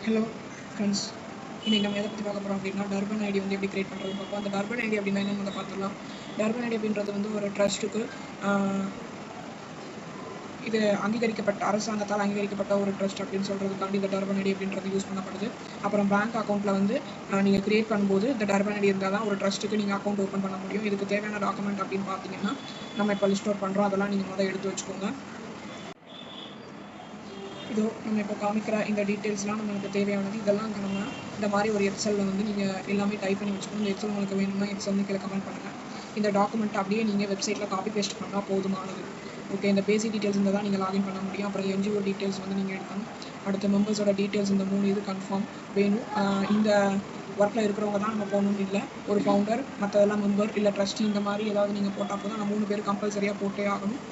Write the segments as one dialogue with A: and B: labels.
A: Hello friends, இன்றைக்கி நம்ம எதை பற்றி பார்க்க போகிறோம் அப்படின்னா டர்பன் ஐடி வந்து எப்படி கிரியேட் பண்ணுறது பார்ப்போம். அந்த டர்பன் ஐடி அப்படின்னா என்ன நம்ம பார்த்துக்கலாம். டர்பன் ஐடி அப்படின்றது வந்து ஒரு ட்ரஸ்ட்டுக்கு இது அங்கீகரிக்கப்பட்ட அரசாங்கத்தால் அங்கீகரிக்கப்பட்ட ஒரு ட்ரஸ்ட் அப்படின்னு சொல்கிறதுக்காண்டி இந்த டர்பன் ஐடி அப்படின்றது யூஸ் பண்ணப்படுது. அப்புறம் பேங்க் அக்கௌண்ட்டில் வந்து நீங்கள் கிரியேட் பண்ணும்போது இந்த டர்பன் ஐடி இருந்தால் தான் ஒரு ட்ரஸ்ட்டுக்கு நீங்கள் அக்கௌண்ட் ஓப்பன் பண்ண முடியும். இதுக்கு தேவையான டாக்குமெண்ட் அப்படின்னு பார்த்தீங்கன்னா நம்ம இப்போ லிஸ்ட் அவுட் பண்ணுறோம். அதெல்லாம் நீங்கள் முதல்ல எடுத்து வச்சுக்கோங்க. இதோ நம்ம இப்போ காமிக்கிற இந்த டீட்டெயில்ஸ்லாம் நம்மளுக்கு தேவையானது. இதெல்லாம் நம்ம இந்த மாதிரி ஒரு எக்ஸலில் வந்து நீங்கள் எல்லாமே டைப் பண்ணி வச்சுக்கணும். இந்த எக்ஸல் உங்களுக்கு வேணும்னா எக்ஸல் கீழே கமெண்ட் பண்ணுங்கள். இந்த டாக்குமெண்ட் அப்படியே நீங்கள் வெப்சைட்டில் காப்பி பேஸ்ட் பண்ணால் போதுமானது. ஓகே, இந்த பேசிக் டீட்டெயில்ஸ் இருந்தால் தான் நீங்கள் லாகின் பண்ண முடியும். அப்புறம் என்ஜிஓ டீட்டெயில்ஸ் வந்து நீங்கள் எடுக்கணும். அடுத்த மெம்பர்ஸோட டீட்டெயில்ஸ் இந்த 3 இது கன்ஃபார்ம் வேணும். இந்த ஒர்க்கில் இருக்கிறவங்க தான் நம்ம போகணும்னு இல்லை. ஒரு ஃபவுண்டர், மற்றதெல்லாம் மெம்பர் இல்லை ட்ரஸ்டி, இந்த மாதிரி ஏதாவது நீங்கள் போட்டால் போதும். நம்ம 3 பேர் கம்பல்சரியாக போட்டே ஆகணும்.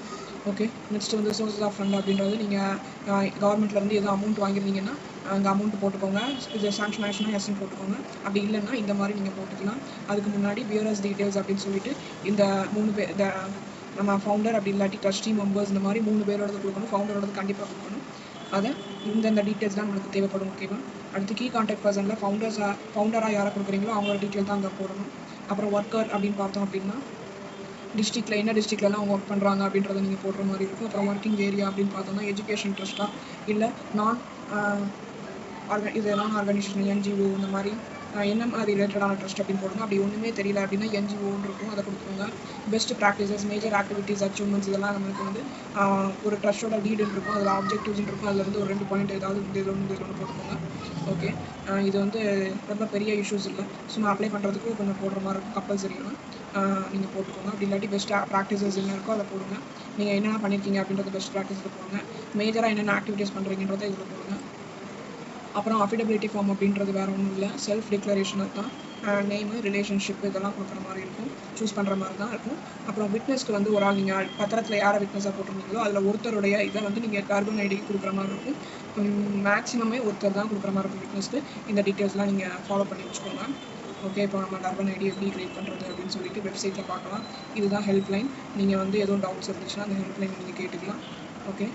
A: ஓகே, நெக்ஸ்ட் வந்து சோர்ஸஸ் ஆஃப் ஃபண்ட் அப்படின்றது நீங்கள் கவர்மெண்ட்லேருந்து எதுவும் அமௌண்ட் வாங்கியிருந்தீங்கன்னா அந்த அமௌண்ட் போட்டுக்கோங்க. இது சாங்ஷன் ஆச்சுன்னா எஸ்ன்னு போட்டுக்கோங்க. அப்படி இல்லைன்னா இந்த மாதிரி நீங்கள் போட்டுக்கலாம். அதுக்கு முன்னாடி வியரஸ் டீட்டெயில்ஸ் அப்படின்னு சொல்லிட்டு இந்த 3 பேர், இந்த நம்ம ஃபவுண்டர் அப்படி இல்லாட்டி ட்ரஸ்டி மெம்பர்ஸ் இந்த மாதிரி 3 பேரோடது கொடுக்கணும். ஃபவுண்டரோடது கண்டிப்பாக கொடுக்கணும். அதை இந்த டீட்டெயில்ஸ் தான் நம்மளுக்கு தேவைப்படும். ஓகேவா? அடுத்து கீ கான்டாக்ட் பர்சனில் ஃபவுண்டராக யாரை கொடுக்குறீங்களோ அவங்களோட டீட்டெயில் தான் அங்கே போடணும். அப்புறம் ஒர்க்கர் அப்படின்னு பார்த்தோம் அப்படின்னா டிஸ்ட்ரிக்டில் என்ன டிஸ்ட்ரிக்ட்லாம் அவங்க ஒர்க் பண்ணுறாங்க அப்படின்றத நீங்கள் போடுற மாதிரி இருக்கும். அப்புறம் ஒர்க்கிங் ஏரியா அப்படின்னு பார்த்தோம்னா எஜுகேஷன் ட்ரஸ்ட்டாக இல்லை நான் ஆர்கனைசேஷன் என்ஜிஓ இந்த மாதிரி என்ன மாதிரி ரிலேட்டடான ட்ரஸ்ட் அப்படின்னு போடுங்க. அப்படி ஒன்றுமே தெரியல அப்படின்னா என்ஜிஓன்னு இருக்கும், அதை கொடுத்துருங்க. Best practices, major activities, achievements இதெல்லாம் நம்மளுக்கு வந்து ஒரு ட்ரஸ்ட்டோட லீடுன்னு இருக்கும். அதில் ஆப்ஜெக்டிவ்ஸ்ன்னு இருக்கும். அதில் வந்து ஒரு 2 பாயிண்ட் ஏதாவது இதில் ஒன்று போட்டுக்கோங்க. ஓகே, இது வந்து ரொம்ப பெரிய இஷ்யூஸ் இல்லை. சும்மா அப்ளை பண்ணுறதுக்கு கொஞ்சம் போடுற மாதிரி இருக்கும். கம்பல்சரியாக நீங்கள் போட்டுக்கோங்க. அப்படி இல்லாட்டி பெஸ்ட் ப்ராக்டிசஸ் என்ன இருக்கோ அதை போடுங்க. நீங்கள் என்னென்ன பண்ணியிருக்கீங்க அப்படின்றத பெஸ்ட் ப்ராக்டிஸில் போடுங்க. மேஜராக என்னென்ன ஆக்டிவிட்டீஸ் பண்ணுறீங்கன்றதை இதில் போடுங்க. அப்புறம் அஃபிடபிலிட்டி ஃபார்ம் அப்படின்றது வேறு ஒன்றும் இல்லை, செல்ஃப் டிக்ளரேஷன் தான். நேமு, ரிலேஷன்ஷிப் இதெல்லாம் கொடுக்குற மாதிரி இருக்கும், சூஸ் பண்ணுற மாதிரி தான் இருக்கும். அப்புறம் விட்னஸ்க்கு வந்து ஒரு ஆள் நீங்கள் பத்திரத்தில் யாரை விட்னஸாக போட்டிருந்தீங்களோ அதில் ஒருத்தருடைய இதை வந்து நீங்கள் டர்பன் ஐடிக்கு கொடுக்குற மாதிரி இருக்கும். மேக்ஸிமமே ஒருத்தர் தான் கொடுக்குற மாதிரி இருக்கும் விட்னஸ்க்கு. இந்த டீட்டெயில்ஸ்லாம் நீங்கள் ஃபாலோ பண்ணி வச்சுக்கோங்க. ஓகே, இப்போ நம்ம டர்பன் ஐடி எப்படி கிரியேட் பண்ணுறது அப்படின்னு சொல்லிட்டு வெப்சைட்டில் பார்க்கலாம். இதுதான் ஹெல்ப்லைன். நீங்கள் வந்து எதுவும் டவுட்ஸ் இருந்துச்சுன்னா அந்த ஹெல்ப்லைன் நீங்கள் கேட்டுக்கலாம். ஓகே,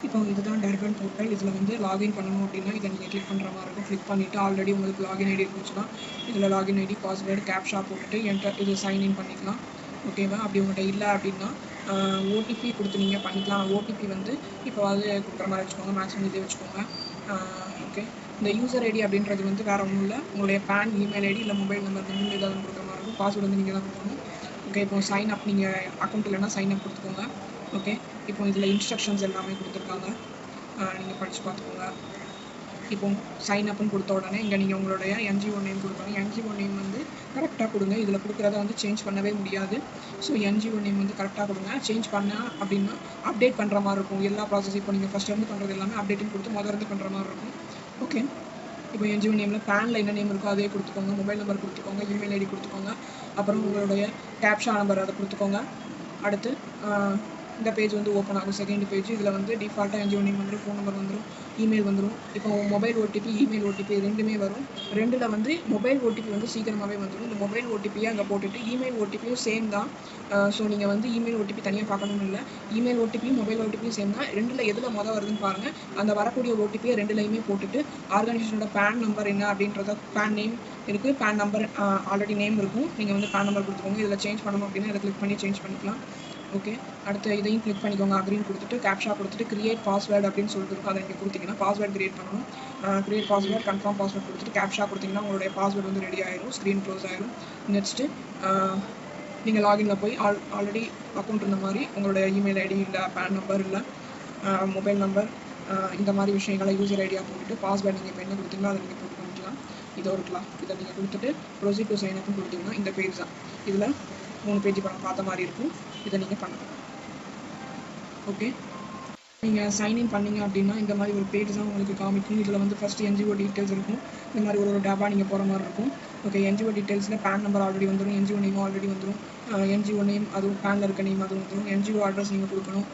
A: இப்போ இதுதான் டர்பன் போர்ட்டல். இதில் வந்து லாகின் பண்ணணும் அப்படின்னா இதை நீங்கள் கிளிக் பண்ணுற மாதிரி இருக்கும். கிளிக் பண்ணிவிட்டு ஆல்ரெடி உங்களுக்கு லாகின் ஐடி இருந்துச்சுன்னா இதில் லாகின் ஐடி, பாஸ்வேர்டு, கேப்ஷா போட்டுட்டு என்டர் இது சைன்இன் பண்ணிக்கலாம். ஓகேவா? அப்படி உங்கள்கிட்ட இல்லை அப்படின்னா ஓடிபி கொடுத்து நீங்கள் பண்ணிக்கலாம். ஓடிபி வந்து இப்போ வந்து கொடுக்குற மாதிரி வச்சுக்கோங்க. மேக்ஸிமம் இதே வச்சுக்கோங்க. ஓகே, இந்த யூசர் ஐடி அப்படின்றது வந்து வேறு ஒன்றும் இல்லை, உங்களுடைய பேன், இமெயில் ஐடி இல்லை மொபைல் நம்பர் வந்து ஏதாவது கொடுக்குற மாதிரி இருக்கும். பாஸ்வேர்டு வந்து நீங்கள் தான் கொடுக்கணும். ஓகே, இப்போ சைன் அப், நீங்கள் அக்கௌண்ட் இல்லைன்னா சைன் அப் கொடுத்துக்கோங்க. ஓகே, இப்போ இதில் இன்ஸ்ட்ரக்ஷன்ஸ் எல்லாமே கொடுத்துருக்காங்க, நீங்கள் படித்து பார்த்துக்கோங்க. இப்போ சைன் அப்னு கொடுத்த உடனே இங்கே நீங்கள் உங்களுடைய என்ஜிஓ நேம் கொடுக்கணும். என்ஜிஓ நேம் வந்து கரெக்டாக கொடுங்க. இதில் கொடுக்குறத வந்து சேஞ்ச் பண்ணவே முடியாது. ஸோ என்ஜிஓ நேம் வந்து கரெக்டாக கொடுங்க. சேஞ்ச் பண்ண அப்படின்னா அப்டேட் பண்ணுற மாதிரி இருக்கும் எல்லா ப்ராசஸ். இப்போ நீங்கள் ஃபஸ்ட்டு பண்ணுறது எல்லாமே அப்டேட்டிங் கொடுத்து முதல்ல பண்ணுற மாதிரி இருக்கும். ஓகே, இப்போ என்ஜிஓ நேமில் பேனில் என்ன நேம் இருக்கோ அதே கொடுத்துக்கோங்க. மொபைல் நம்பர் கொடுத்துக்கோங்க, இமெயில் ஐடி கொடுத்துக்கோங்க. அப்புறம் உங்களுடைய கேப்ஷா நம்பர் அதை கொடுத்துக்கோங்க. அடுத்து இந்த பேஜ் வந்து ஓப்பன் ஆகும், செகண்ட் பேஜ். இதில் வந்து டிஃபால்ட்டாக என்ஜிஓ நேம் வந்துடும், ஃபோன் நம்பர் வந்துடும், இமெயில் வந்துடும். இப்போ மொபைல் ஓடிபி, இமெயில் ஓடிபி ரெண்டுமே வரும். ரெண்டில் வந்து மொபைல் ஓடிபி வந்து சீக்கிரமாகவே வந்துடும். இந்த மொபைல் ஓடிபியை அங்கே போட்டுட்டு இமெயில் ஓடிபியும் சேம் தான். ஸோ நீங்கள் வந்து இமெயில் ஓடிபி தனியாக பார்க்கணும்னு இல்லை, இமெயில் ஓடிபியும் மொபைல் ஓடிபியும் சேம் தான். ரெண்டில் எதில் வருதுன்னு பாருங்கள். அந்த வரக்கூடிய ஓடிபியை ரெண்டுலையுமே போட்டுட்டு ஆர்கனைசேஷனோட பேன் நம்பர் என்ன அப்படின்றத, பேன் நேம் இருக்குது, பேன் நம்பர் ஆல்ரெடி நேம் இருக்கும், நீங்கள் வந்து பேன் நம்பர் கொடுத்துக்கோங்க. இதில் சேஞ்ச் பண்ணணும் அப்படின்னா இதை கிளிக் பண்ணி சேஞ்ச் பண்ணிக்கலாம். ஓகே, அடுத்து இதையும் கிளிக் பண்ணிக்கோங்க. அக்ரீன் கொடுத்துட்டு கேப்ஷா கொடுத்துட்டு கிரியேட் பாஸ்வேர்டு அப்படின்னு சொல்லிட்டு இருக்கும், அதை நீங்கள் கொடுத்தீங்கன்னா பாஸ்வேர்டு கிரியேட் பண்ணணும். கிரியேட் பாஸ்வேர்டு, கன்ஃபார்ம் பாஸ்வேர்டு கொடுத்துட்டு கேப்ஷா கொடுத்தீங்கன்னா உங்களுடைய பாஸ்வேர்டு வந்து ரெடி ஆயிரும், ஸ்க்ரீன் க்ளோஸ் ஆயிரும். நெக்ஸ்ட்டு நீங்கள் லாகினில் போய் ஆல்ரெடி அக்கௌண்ட் இருந்த மாதிரி உங்களுடைய இமெயில் ஐடி இல்லை, பேன் நம்பர் இல்லை, மொபைல் நம்பர், இந்த மாதிரி விஷயங்களை யூசர் ஐடியா போட்டுட்டு பாஸ்வேர்டு நீங்கள் இப்போ என்ன கொடுத்தீங்களோ அதை நீங்கள் போட்டு பண்ணிக்கலாம். இதோ இருக்கலாம். இதை நீங்கள் கொடுத்துட்டு ப்ரொசீட் டு சைன் அப்னு கொடுத்தீங்கன்னா இந்த பேஜ் தான். இதில் 3 பேஜ் படம் பார்த்த மாதிரி இருக்கும். இதை நீங்கள் பண்ணலாம். ஓகே, நீங்கள் சைன்இன் பண்ணிங்க அப்படின்னா இந்த மாதிரி ஒரு பேஜ் தான் உங்களுக்கு காமிக்கும். இதில் வந்து ஃபஸ்ட்டு என்ஜிஓ டீட்டெயில்ஸ் இருக்கும். இந்த மாதிரி ஒரு டேபாக நீங்கள் போகிற மாதிரி இருக்கும். ஓகே, என்ஜிஓ டீட்டெயில்ஸில் பேன் நம்பர் ஆல்ரெடி வந்துடும், என்ஜிஓ நேமும் ஆல்ரெடி வந்துடும். என்ஜிஓ நேம் அதுவும் பேனில் இருக்க நேம் அதுவும் வந்துடும். என்ஜிஓ அட்ரஸ் நீங்கள் கொடுக்கணும்,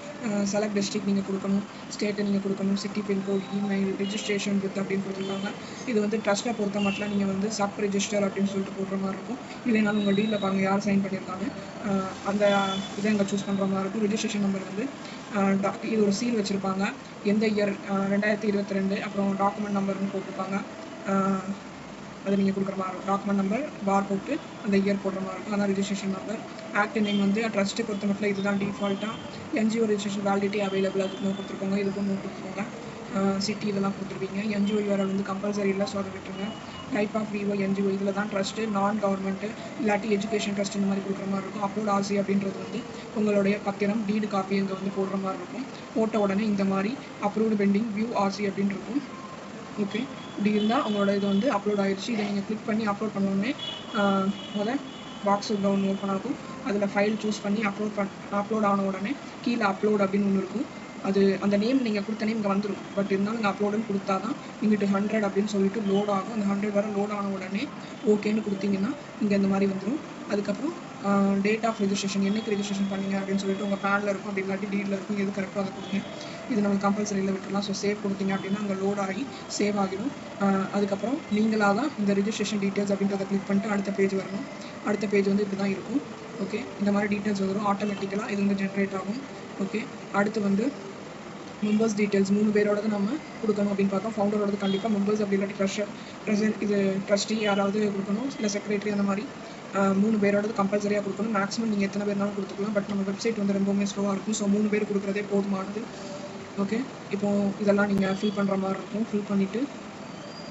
A: செலக்ட் டிஸ்ட்ரிக்ட் நீங்கள் கொடுக்கணும், ஸ்டேட்டை நீங்கள் கொடுக்கணும், city pincode, email, registration with அப்படின்னு கொடுத்துருக்காங்க. இது வந்து ட்ரஸ்ட்டை பொறுத்த மட்டும் நீங்கள் வந்து சப் ரெஜிஸ்டர் அப்படின்னு சொல்லிட்டு போடுற மாதிரி இருக்கும். இல்லைனாலும் உங்கள் டீலில் பாருங்கள் யார் சைன் பண்ணியிருக்காங்க அந்த இதை இங்கே சூஸ் பண்ணுற மாதிரி இருக்கும். ரெஜிஸ்ட்ரேஷன் நம்பர் வந்து இது ஒரு சீல் வச்சுருப்பாங்க, எந்த இயர் 2022, அப்புறம் டாக்குமெண்ட் நம்பர்னு போட்டிருப்பாங்க. அது நீங்கள் கொடுக்குற மாதிரி இருக்கும். டாக்குமெண்ட் நம்பர் பார் போட்டு அந்த இயர் போடுற மாதிரி இருக்கும். அதான் ரிஜிஸ்ட்ரேஷன் நம்பர். ஆக்ட் நேம் வந்து ட்ரஸ்ட்டு பொறுத்த மட்டும் இதுதான் டிஃபால்ட்டாக. என்ஜிஓ ரிஜிஸ்ட்ரேஷன் வேலிடிட்டி அவைலபிள் அதுக்கு நோட் கொடுத்துருக்கோங்க, இதுக்கும் நோட் கொடுத்துருக்கோங்க. சிட்டி இதெல்லாம் கொடுத்துருவீங்க. என்ஜிஓ யூஆர்எல் வந்து கம்பல்சரி இல்லை, ஸோ அதை விட்டுருங்க. டைப் ஆஃப் விஓ என்ஜிஓ இதில் தான் ட்ரஸ்ட்டு, நான் கவர்மெண்ட்டு இல்லாட்டி எஜுகேஷன் ட்ரஸ்ட் இந்த மாதிரி கொடுக்குற மாதிரி இருக்கும். அப்லோட் ஆர்சி அப்படின்றது வந்து உங்களுடைய பத்திரம் டீடு காப்பி இங்கே வந்து போடுற மாதிரி இருக்கும். போட்ட உடனே இந்த மாதிரி அப்ரூவ்டு பெண்டிங் வியூ ஆர்சி அப்படின்னு இருக்கும். ஓகே, இப்படி இருந்தால் உங்களோட இது வந்து அப்லோட் ஆயிடுச்சு. இதை நீங்கள் கிளிக் பண்ணி அப்லோட் பண்ணோடனே முதல் பாக்ஸ் டவுன்லோட் பண்ணாக்கும். அதில் ஃபைல் சூஸ் பண்ணி அப்லோட் ஆன உடனே கீழே அப்லோட் அப்படின்னு ஒன்று இருக்கும். அது அந்த நேம் நீங்கள் கொடுத்த நேம் இங்கே வந்துடும். பட் இருந்தாலும் நீங்கள் அப்லோடுன்னு கொடுத்தா தான் இங்கிட்டு 100 அப்படின்னு சொல்லிட்டு லோட் ஆகும். அந்த 100 வர லோட் ஆன உடனே ஓகேன்னு கொடுத்தீங்கன்னா இங்கே இந்த மாதிரி வந்துடும். அதுக்கப்புறம் டேட் ஆஃப் ரெஜிஸ்ட்ரேஷன், என்னைக்கு ரெஜிஸ்ட்ரேஷன் பண்ணீங்க அப்படின்னு சொல்லிட்டு உங்கள் பேனில் இருக்கும், அப்படி இல்லாட்டி டீடில் இருக்கும், எது கரெக்டாக அதை கொடுங்க. இது நம்ம கம்பல்சரியில் விட்டுலாம். ஸோ சேவ் கொடுத்தீங்க அப்படின்னா அங்கே லோட் ஆகி சேவ் ஆகிடும். அதுக்கப்புறம் நீங்களாக தான் இந்த ரெஜிஸ்ட்ரேஷன் டீட்டெயில்ஸ் அப்படின்றத கிளிக் பண்ணிட்டு அடுத்த பேஜ் வரணும். அடுத்த பேஜ் வந்து இப்படி தான் இருக்கும். ஓகே, இந்த மாதிரி டீட்டெயில்ஸ் வரும் ஆட்டோமேட்டிக்கலாக, இது வந்து ஜென்ரேட் ஆகும். ஓகே, அடுத்து வந்து மெம்பர்ஸ் டீட்டெயில்ஸ் 3 பேரோடது நம்ம கொடுக்கணும் அப்படின்னு பார்த்தோம். ஃபவுண்டரோடது கண்டிப்பாக மெம்பர்ஸ் அப்படி இல்லாட்டி இது ட்ரஸ்டி யாராவது கொடுக்கணும், இல்லை செக்ரட்டரி அந்த மாதிரி 3 பேரோடது கம்பல்சரியாக கொடுக்கணும். மேக்ஸிமம் நீங்கள் எத்தனை பேர்னாலும் கொடுத்துக்கலாம். பட் நம்ம வெப்சைட் வந்து ரொம்பவுமே ஸ்லோவாக இருக்கும். ஸோ 3 பேர் கொடுக்குறதே போதுமானது. ஓகே, இப்போது இதெல்லாம் நீங்கள் ஃபில் பண்ணுற மாதிரி இருக்கும். ஃபில் பண்ணிவிட்டு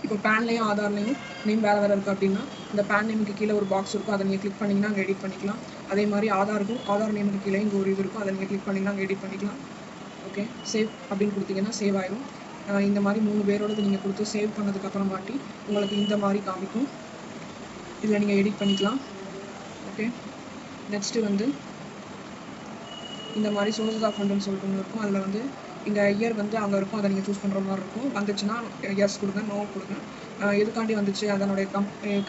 A: இப்போ பேன்லேயும் ஆதார்லேயும் நேம் வேறு இருக்குது அப்படின்னா இந்த பேன் நேமுக்கு கீழே ஒரு பாக்ஸ் இருக்கும், அதை நீங்கள் கிளிக் பண்ணிங்கன்னா அங்கே எடிட் பண்ணிக்கலாம். அதே மாதிரி ஆதார் நேமுக்கு கீழே இங்கே ஒரு இது இருக்கும், அதை நீங்கள் கிளிக் பண்ணிங்கன்னா அங்கே எடிட் பண்ணிக்கலாம். ஓகே, சேவ் அப்படின்னு கொடுத்தீங்கன்னா சேவ் ஆயிடும். இந்த மாதிரி 3 பேரோடது நீங்கள் கொடுத்து சேவ் பண்ணதுக்கப்புறமாட்டி உங்களுக்கு இந்த மாதிரி காமிக்கும். இதில் நீங்கள் எடிட் பண்ணிக்கலாம். ஓகே, நெக்ஸ்ட்டு வந்து இந்த மாதிரி சோர்சஸ் ஆஃப் ஃபண்டுன்னு சொல்லிட்டு ஒன்று இருக்கும். அதில் வந்து இந்த இயர் வந்து அங்கே இருக்கும், அதை நீங்கள் சூஸ் பண்ணுற மாதிரி இருக்கும். வந்துச்சுன்னா எஸ் கொடுங்க, நோ கொடுங்க. எதுக்காண்டி வந்துச்சு அதனுடைய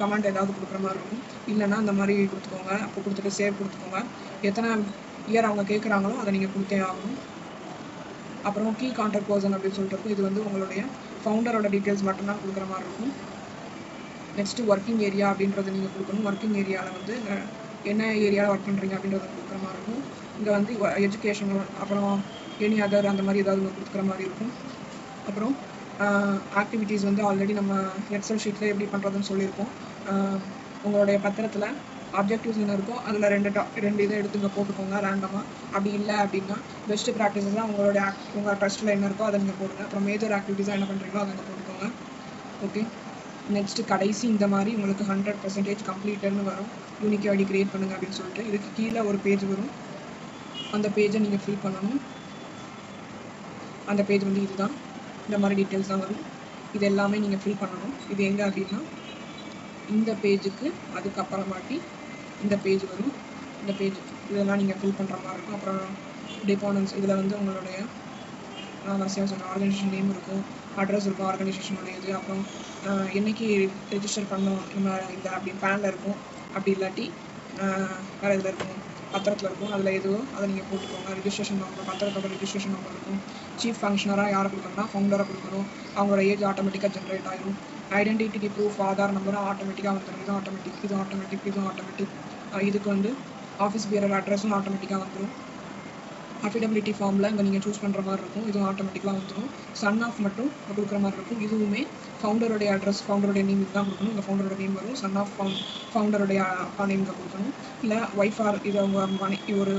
A: கமெண்ட் ஏதாவது கொடுக்குற மாதிரி இருக்கும். இல்லைன்னா இந்த மாதிரி கொடுத்துக்கோங்க. அப்போ கொடுத்துட்டு சேவ் கொடுத்துக்கோங்க. எத்தனை இயர் அவங்க கேட்குறாங்களோ அதை நீங்கள் கொடுத்தே ஆகணும். அப்புறம் கீ கான்டாக்ட் பர்சன் அப்படின்னு சொல்லிட்டு இருக்கும். இது வந்து உங்களுடைய ஃபவுண்டரோட டீட்டெயில்ஸ் மட்டும்தான் கொடுக்குற மாதிரி இருக்கும். நெக்ஸ்ட்டு ஒர்க்கிங் ஏரியா அப்படின்றத நீங்கள் கொடுக்கணும். ஒர்க்கிங் ஏரியாவில் வந்து என்ன ஏரியாவில் ஒர்க் பண்ணுறீங்க அப்படின்றத கொடுக்குற மாதிரி இருக்கும். இங்கே வந்து எஜுகேஷன், அப்புறம் எனி அதர் அந்த மாதிரி ஏதாவது கொடுக்குற மாதிரி இருக்கும். அப்புறம் ஆக்டிவிட்டீஸ் வந்து ஆல்ரெடி நம்ம எக்ஸல் ஷீட்டில் எப்படி பண்ணுறதுன்னு சொல்லியிருக்கோம். உங்களுடைய பத்திரத்தில் ஆப்ஜெக்டிவ்ஸ் என்ன இருக்கோ அதில் ரெண்டு இதை எடுத்து இங்கே போட்டுக்கோங்க ரேண்டமாக. அப்படி இல்லை அப்படின்னா பெஸ்ட் ப்ராக்டிஸஸ் தான் உங்கள் ட்ரஸ்ட்டில் என்ன இருக்கோ அதை நீங்கள் போடுங்க. அப்புறம் மேஜர் ஆக்டிவிட்டீஸாக என்ன பண்ணுறீங்களோ அதை நீங்கள் போட்டுக்கோங்க. ஓகே, நெக்ஸ்ட்டு கடைசி இந்த மாதிரி உங்களுக்கு 100% கம்ப்ளீட்டட்னு வரும். யூனிக் ஐடி கிரியேட் பண்ணுங்கள் அப்படின்னு சொல்லிட்டு இதுக்கு கீழே ஒரு பேஜ் வரும். அந்த பேஜை நீங்கள் ஃபில் பண்ணணும். அந்த பேஜ் வந்து இதுதான், இந்த மாதிரி டீட்டெயில்ஸ் தான் வரும். இது எல்லாமே நீங்கள் ஃபில் பண்ணணும். இது எங்கே அப்படின்னா இந்த பேஜுக்கு அதுக்கப்புறமாட்டி இந்த பேஜ் வரும். இந்த பேஜ் இதெல்லாம் நீங்கள் ஃபில் பண்ணுற மாதிரி இருக்கும். அப்புறம் டிபார்ட்மெண்ட்ஸ் இதில் வந்து உங்களுடைய வரிசையாக சொன்ன ஆர்கனைசேஷன் நேம் இருக்கும், அட்ரஸ் இருக்கும் ஆர்கனைசேஷனுடைய இது. அப்புறம் என்றைக்கு ரெஜிஸ்டர் பண்ணோம் நம்ம இந்த அப்படி பேனில் இருக்கும், அப்படி இல்லாட்டி வேறு இதில் இருக்கும், பத்திரத்தில் இருக்கும், அதில் எதுவோ அதை நீங்கள் போட்டுக்கோங்க. ரெஜிஸ்ட்ரேஷன் நம்பர், பத்திரத்தோட ரெஜிஸ்ட்ரேஷன் நம்பர் இருக்கும். சீஃப் ஃபங்க்ஷனராக யாரை கொடுக்கணும்னா ஃபவுண்டரை கொடுக்கணும். அவங்களோட ஏஜ் ஆட்டோமேட்டிக்காக ஜென்ரேட் ஆகிடும். ஐடென்டிட்டி ப்ரூஃப் ஆதார் நம்பரும் ஆட்டோமேட்டிக்காக வந்துடும். இது ஆட்டோமேட்டிக், இது ஆட்டோமேட்டிக், இதுவும் ஆட்டோமேட்டிக். இதுக்கு வந்து ஆஃபீஸ் பியரர் அட்ரஸும் ஆட்டோமேட்டிக்காக வந்துடும். அஃபிடபிலிட்டி ஃபார்மில் இங்கே நீங்கள் சூஸ் பண்ணுற மாதிரி இருக்கும், இதுவும் ஆட்டோமேட்டிக்காக வந்துடும். சன் ஆஃப் மட்டும் கொடுக்குற மாதிரி இருக்கும். இதுவுமே ஃபவுண்டருடைய அட்ரஸ், ஃபவுண்டருடைய நேம் தான் கொடுக்கணும். இங்கே ஃபவுண்டரோட நேம் வரும். சன் ஆஃப் ஃபவுண்டருடைய அப்பா நேம் இங்கே கொடுக்கணும். இல்லை ஒய்ஃப் ஆர் இது அவங்க ஒரு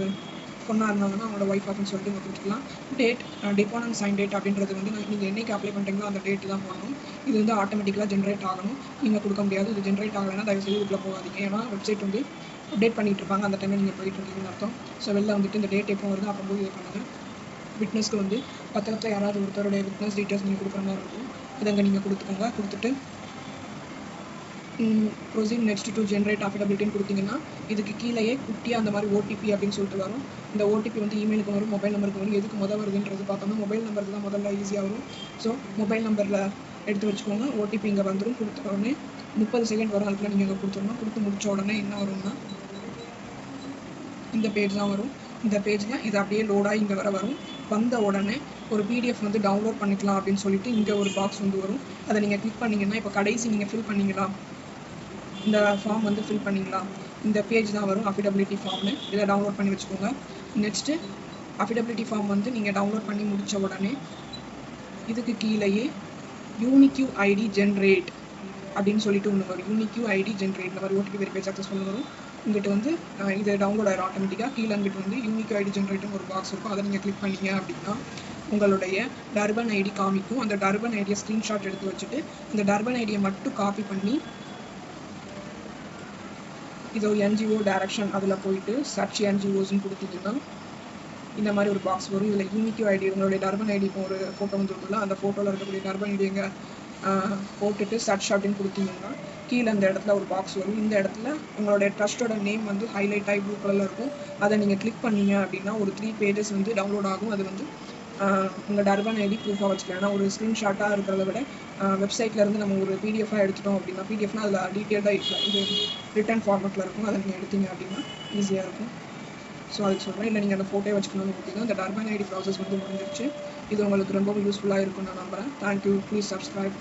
A: பொண்ணாக இருந்தாங்கன்னா அவங்களோட ஒய்ஃப் ஆஃப்னு சொல்லிட்டு இங்கே கொடுத்துக்கலாம். டேட், டிபார்ட்மெண்ட் சைன் டேட் அப்படின்றது வந்து நீங்கள் என்றைக்கு அப்ளை பண்ணுறீங்களோ அந்த டேட்டு தான் போடணும். இது வந்து ஆட்டோமேட்டிக்காக ஜென்ரேட் ஆகணும், நீங்கள் கொடுக்க முடியாது. இது ஜென்ரேட் ஆகலைன்னா தயவுசெய்து இதுக்குள்ளே போகாதீங்க. ஏன்னா வெப்சைட் வந்து அப்டேட் பண்ணிகிட்டு இருப்பாங்க, அந்த டைமில் நீங்கள் போயிட்டு இருக்கீங்கன்னு அர்த்தம். ஸோ வெளில வந்துட்டு இந்த டேட் எப்போ வருது அப்போ போய் இது பண்ணுங்கள். விட்னஸ்க்கு வந்து பத்திரத்தில் யாராவது ஒருத்தருடைய விட்னஸ் டீட்டெயில்ஸ் நீங்கள் கொடுக்குற மாதிரி இருக்கும். இதை அங்கே நீங்கள் கொடுத்துக்கோங்க. கொடுத்துட்டு ப்ரொசீட் நெக்ஸ்ட் டு ஜென்ரேட் அஃபிடபிலிட்டின்னு கொடுத்தீங்கன்னா இதுக்கு கீழேயே குட்டியாக அந்த மாதிரி ஓடிபி அப்படின்னு சொல்லிட்டு வரும். இந்த ஓடிபி வந்து இமெயிலுக்கு வரும், மொபைல் நம்பருக்கு வரும். எதுக்கு வருதுன்றது பார்த்தோம்னா மொபைல் நம்பருக்கு தான் முதல்ல ஈஸியாக வரும். ஸோ மொபைல் நம்பரில் எடுத்து வச்சுக்கோங்க. ஓடிபி இங்கே வந்துடும். கொடுத்த உடனே 30 செகண்ட் வரும். அதுக்குள்ள நீங்கள் இங்கே கொடுத்துடணும். கொடுத்து முடிச்ச உடனே என்ன வரும்னா இந்த பேஜ் தான் வரும். இந்த பேஜில் இது அப்படியே லோடாக இங்கே வரும். வந்த உடனே ஒரு பிடிஎஃப் வந்து டவுன்லோட் பண்ணிக்கலாம் அப்படின்னு சொல்லிட்டு இங்கே ஒரு பாக்ஸ் வந்து வரும். அதை நீங்கள் கிளிக் பண்ணிங்கன்னா இப்போ கடைசி நீங்கள் ஃபில் பண்ணிங்களா, இந்த ஃபார்ம் வந்து ஃபில் பண்ணிங்களா, இந்த பேஜ் தான் வரும் அஃபிடபிலிட்டி ஃபார்ம்னு. இதை டவுன்லோட் பண்ணி வச்சுக்கோங்க. நெக்ஸ்ட்டு அஃபிடபிலிட்டி ஃபார்ம் வந்து நீங்கள் டவுன்லோட் பண்ணி முடித்த உடனே இதுக்கு கீழேயே யூனிக்யூ ஐடி ஜென்ரேட் அப்படின்னு சொல்லிட்டு ஒன்று வரும். யூனிக்யூ ஐடி ஜென்ரேட் இந்த மாதிரி ஓடிபி வெரிஃபை சக்ஸஸ்ஃபுல் வரும். இங்கிட்டு வந்து இது டவுன்லோட் ஆகிடும் ஆட்டோமேட்டிக்காக. கீழே அங்கிட்டு வந்து யூனிக்யூ ஐடி ஜென்ரேட்னு ஒரு பாக்ஸ் இருக்கும். அதை நீங்கள் கிளிக் பண்ணீங்க அப்படின்னா உங்களுடைய டர்பன் ஐடி காமிக்கும். அந்த டர்பன் ஐடியை ஸ்க்ரீன்ஷாட் எடுத்து வச்சுட்டு இந்த டர்பன் ஐடியை மட்டும் காப்பி பண்ணி இதோ என்ஜிஓ டைரக்ஷன் அதில் போயிட்டு சர்ச் என்ஜிஓஸ்ன்னு கொடுத்தீங்கன்னா இந்த மாதிரி ஒரு பாக்ஸ் வரும். இதில் யூனிக்யூ ஐடி உங்களுடைய டர்பன் ஐடி இப்போ ஒரு ஃபோட்டோ வந்துருக்குல்ல, அந்த ஃபோட்டோவில் இருக்கக்கூடிய டர்பன் ஐடி எங்கே போட்டுட்டு சர்ச் அப்படின்னு கொடுத்தீங்கன்னா கீழே அந்த இடத்துல ஒரு பாக்ஸ் வரும். இந்த இடத்துல உங்களுடைய ட்ரஸ்டோட நேம் வந்து ஹைலைட் ஆகி ப்ளூ கலரில் இருக்கும். அதை நீங்கள் கிளிக் பண்ணீங்க அப்படின்னா ஒரு 3 பேஜஸ் வந்து டவுன்லோட் ஆகும். அது வந்து உங்கள் டர்பன் ஐடி ப்ரூஃபாக வச்சுக்கலாம். ஏன்னா ஒரு ஸ்க்ரீன்ஷாட்டாக இருக்கிறத விட வெப்சைட்லேருந்து நம்ம ஒரு பிடிஎஃபாக எடுத்துட்டோம் அப்படின்னா, பிடிஎஃப்னா அதில் டீட்டெயில்டாக இது ரிட்டன் ஃபார்மெட்டில் இருக்கும். அதை நீங்கள் எடுத்தீங்க அப்படின்னா ஈஸியாக இருக்கும். ஸோ அதுக்கு சொல்கிறேன். இல்லை நீங்கள் அந்த ஃபோட்டோ வச்சுக்கணும்னு பார்த்தீங்கன்னா இந்த டர்பன் ஐடி ப்ராசஸ் வந்து முடிஞ்சிருச்சு. இது உங்களுக்கு ரொம்ப யூஸ்ஃபுல்லாக இருக்கும்னு நான் நம்புகிறேன். தேங்க்யூ. Please subscribe.